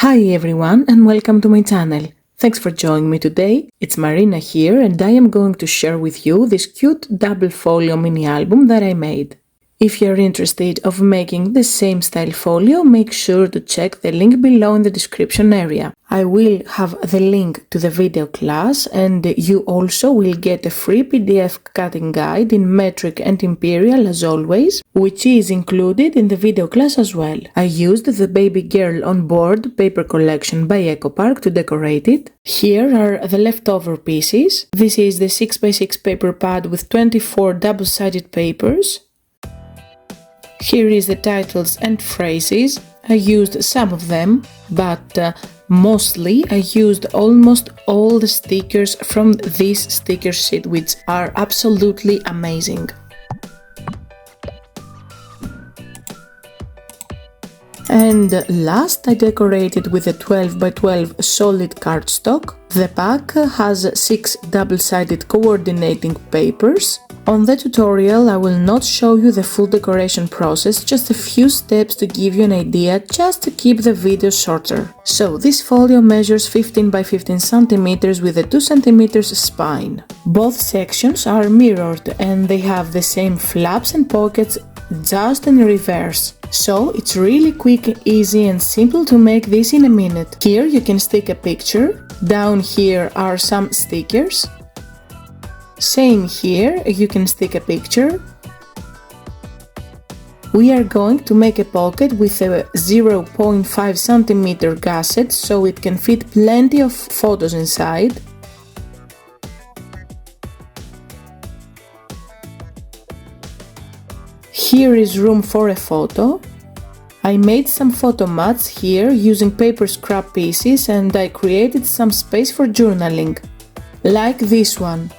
Hi everyone and welcome to my channel. Thanks for joining me today. It's Marina here and I am going to share with you this cute double folio mini album that I made. If you're interested of making the same style folio, make sure to check the link below in the description area. I will have the link to the video class and you also will get a free PDF cutting guide in metric and imperial as always, which is included in the video class as well. I used the Baby Girl on Board paper collection by EcoPark to decorate it. Here are the leftover pieces. This is the 6x6 paper pad with 24 double-sided papers. Here is the titles and phrases. I used some of them, but mostly I used almost all the stickers from this sticker sheet, which are absolutely amazing. And last, I decorated with a 12x12 solid cardstock. The pack has 6 double-sided coordinating papers. On the tutorial, I will not show you the full decoration process, just a few steps to give you an idea, just to keep the video shorter. So, this folio measures 15 by 15 cm with a 2 cm spine. Both sections are mirrored and they have the same flaps and pockets, just in reverse. So, it's really quick, easy and simple to make this in a minute. Here you can stick a picture. Down here are some stickers. Same here, you can stick a picture. We are going to make a pocket with a 0.5 cm gusset so it can fit plenty of photos inside. Here is room for a photo. I made some photo mats here using paper scrap pieces and I created some space for journaling, like this one.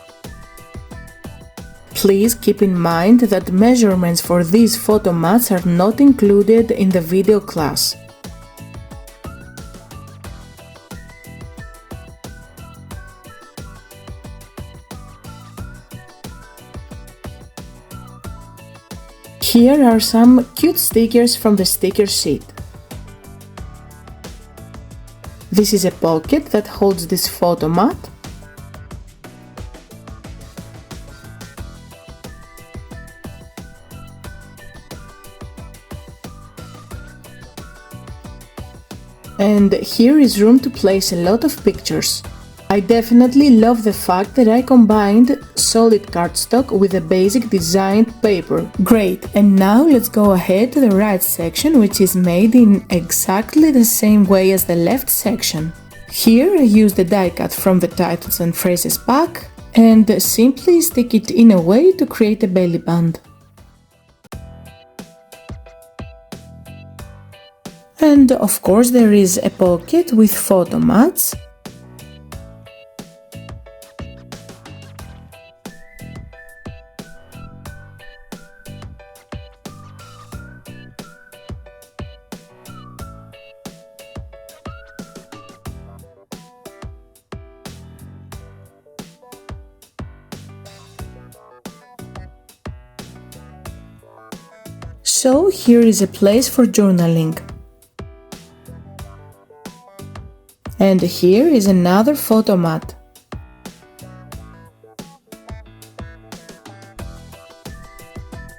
Please keep in mind that measurements for these photo mats are not included in the video class. Here are some cute stickers from the sticker sheet. This is a pocket that holds this photo mat. And here is room to place a lot of pictures. I definitely love the fact that I combined solid cardstock with a basic designed paper. Great, and now let's go ahead to the right section, which is made in exactly the same way as the left section. Here I used the die cut from the titles and phrases pack and simply stick it in a way to create a belly band. And of course there is a pocket with photo mats. So here is a place for journaling. And here is another photo mat.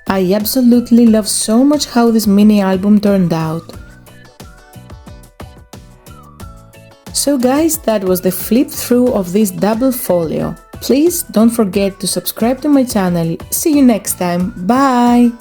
I absolutely love so much how this mini album turned out. So guys, that was the flip through of this double folio. Please don't forget to subscribe to my channel. See you next time. Bye!